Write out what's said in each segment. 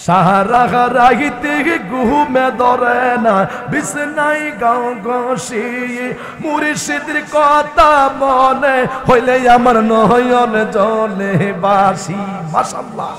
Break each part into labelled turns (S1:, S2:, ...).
S1: সাহারা রাহিতে ঘুমে ধরে না বিছনাই গাও গসি মুর্শিদের কথা মনে হইলে আমার নয়ন জলে বাসি মাশাআল্লাহ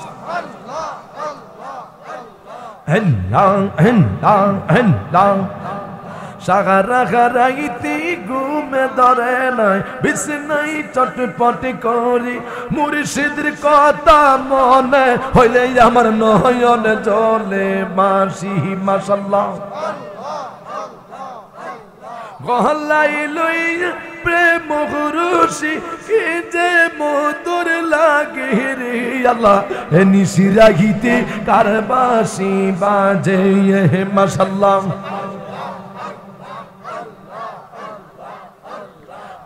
S1: সাহারা রাহিতে ঘুমে ধরে নাই বিছনাই চটপট করি মুর্শিদের কথা মনে হইলে আমার নয়ন জলে বাসি মাশাআল্লাহ গহলাই লই প্রেম গুরুসি কি যে মধুর লাগে রে আল্লাহ নিশি রাগিতে কার বাঁশি বাজে মাশাআল্লাহ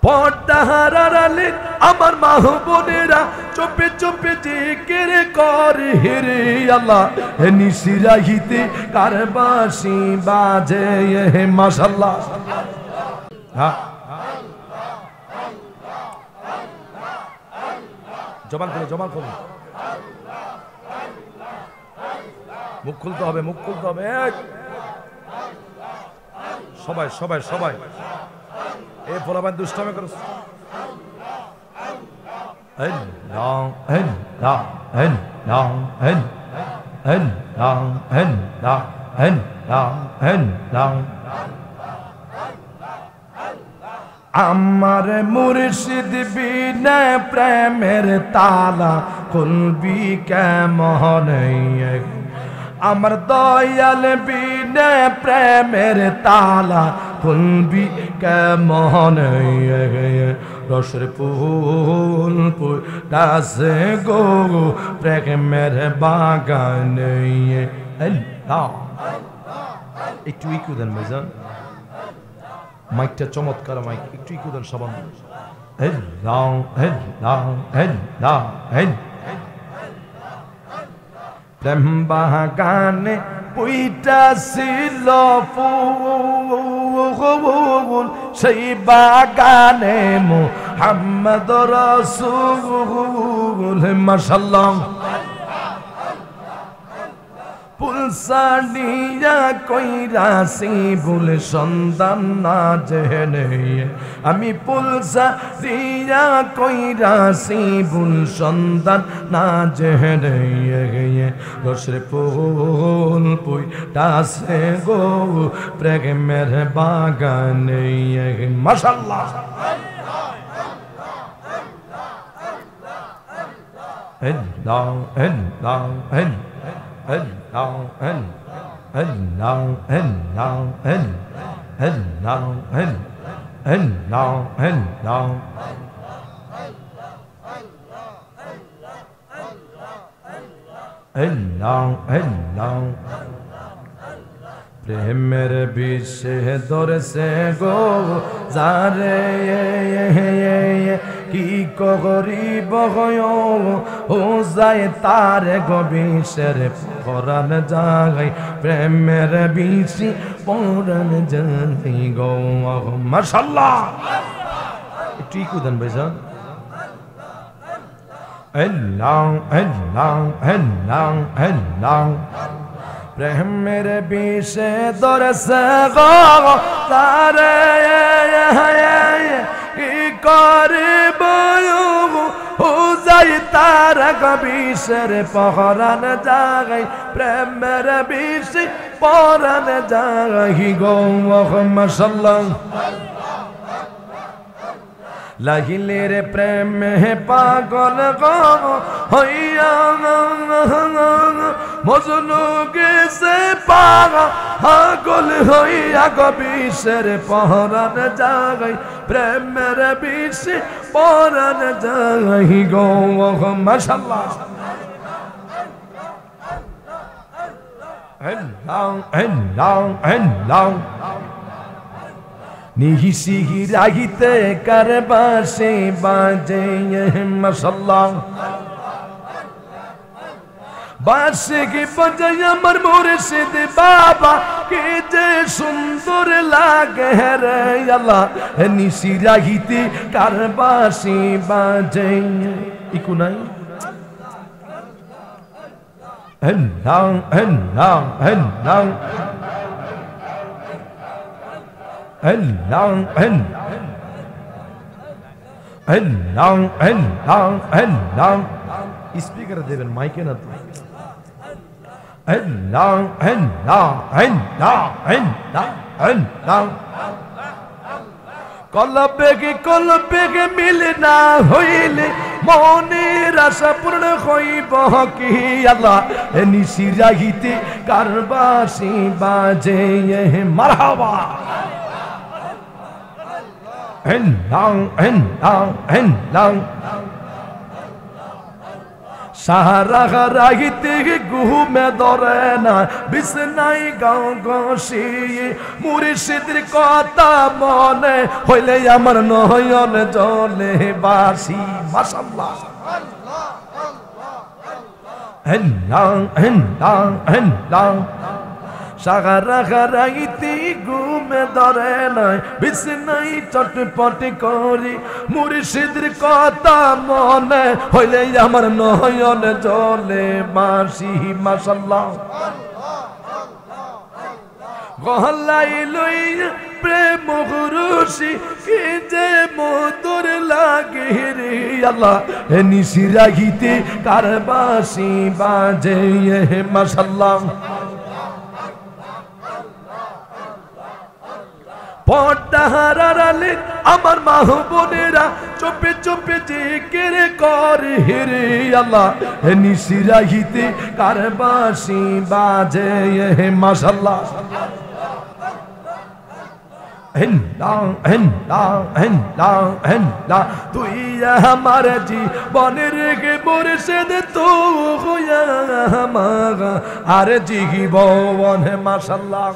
S1: পড়াহারালে আমার মাহবুবেরা চুপে চুপে জিকির করে রে আল্লাহ নিশি রাগিতে কার বাঁশি বাজে মাশাআল্লাহ জবান খুলে মুখ খুলতে হবে সবাই এ পোলাপান দুষ্টামি করছ আমার মুর্শিদ বিনে প্রেমের তালা খুলবি কেমন আমার দয়াল বিনে প্রেমের তালা খুলবি কেমন রসের ফুল ফুটাছে গো প্রেমের বাগান একটু ইকু দেন ভাইজান মাইকটা চমৎকার মাইক একটু ইকু দেন সবান প্রেম বাগানে পুইটা ছিল ফুল সেই বাগানে মুহাম্মদ রাসূল মাশাআল্লাহ পুলসানিয়া কইরাছি ভুল সন্ধান না জেনে আমি পুলসানিয়া কইরাছি ভুল সন্ধান না জেনে রসের ফুল পুইটাছে গো প্রেমের বাগানে মাশাআল্লাহ প্রেমের বিষে ধরেছে গো যারে কি করিব ও যায় তার গো বিষের পরাণ যায় প্রেমের বিষি পরাণ যায় গো মাশাআল্লাহ ঠিক উদান ভাইজান প্রেমের বিষে ধরেছে গো তারে কি করিব ও যাই তার বিষের পরাণ যায় প্রেমের বিষি পরাণ যায় গো মাশাআল্লাহ লাগিলে রে প্রেমে পাগল গো হইয়া মজনু গেছে পাগল হইয়া গো বিষের পরাণ যায় প্রেমের বিষ পরাণ যায় গো মাশাআল্লাহ নিহিসি রাগিতে কার বাঁশি বাজে মাশাআল্লাহ বাঁশি কি বাজে আমার মুর্শিদ বাবা কি যে সুন্দর লাগে রে আল্লাহ নিশি রাগিতে কার বাঁশি বাজে ইকু নাই হেল্লাং হেল্লাং হেল্লাং হেল্লাং হেল্লাং হেল্লাং হেল্লাং স্পিকার দেবেন মাইকে না তো হেল্লাং হেল্লাং হেল্লাং হেল্লাং হেল্লাং কলবে মিলে না হইলে মনের আশা পূর্ণ হইব কি আল্লাহ নিশি রাহিতে কারবাসি বাজে মারহাবা হেল্লাং হেল্লাং হেল্লাং সাহারা রাহিতে ঘুমে ধরে না বিছনাই গাও গসি মুর্শিদের কথা মনে হইলে আমার নয়ন জলে বাসি মাশাআল্লাহ হেল্লাং হেল্লাং হেল্লাং সাহারা রাহিতে ঘুমে ধরে না বিছনাই চটপট করি মুর্শিদের কথা মনে হইলে আমার নয়ন জলে বাসি মাশাআল্লাহ গহলাই লইয়া প্রেম গুরুষি কি যে মধুর লাগে রে আল্লাহ নিশি রাহিতে কারবাসি বাজে মাশাআল্লাহ পড়াহারালে আমার মাহবুবেরা চুপে চুপে জিকির করে রে আল্লাহ নিশি রাহিতে কারবাসি বাজে মাশাআল্লাহ হেল্লাং হেল্লাং হেল্লাং হেল্লাং তুই আমার জীবনের গে মুর্শিদ তু হইয়া আমার আর জীবন মাশাআল্লাহ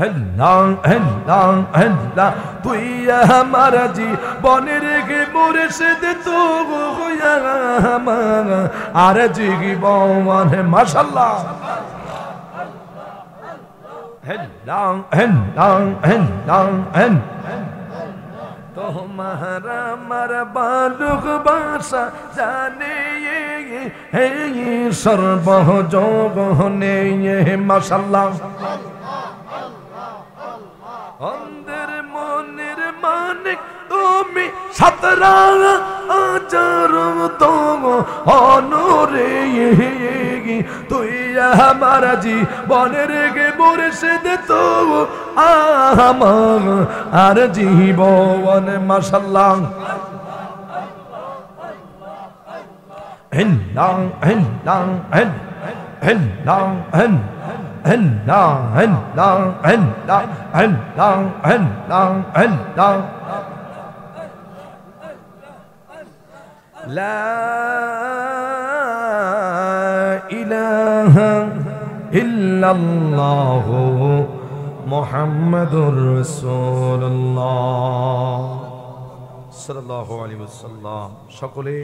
S1: হেল্লাং হেল্লাং হেল্লাং তুই আমার জীবনের গে মুর্শিদ তু হইয়া আমার আর জীবন মাশাআল্লাহ হেল্লাং হেল্লাং হেল্লাং তোমারা আমার বালুক বাসা জানে হে সর্বযোগনে মাশাআল্লাহ অন্ধের মনের মানিক তুমি সাতরা আচার তো অনুরে তুই আমার জীবনের গে মুর্শিদ তো আমার আর জীবন মাশাআল্লাহ হেল্লাং হেল্লাং হেল্লাং হেল্লাং হেল্লাং হেল্লাং হেল্লাং হেল্লাং হেল্লাং লা ইলাহা ইল্লাল্লাহু মুহাম্মাদুর রাসূলুল্লাহ সাল্লাল্লাহু আলাইহি ওয়াসাল্লাম সকলে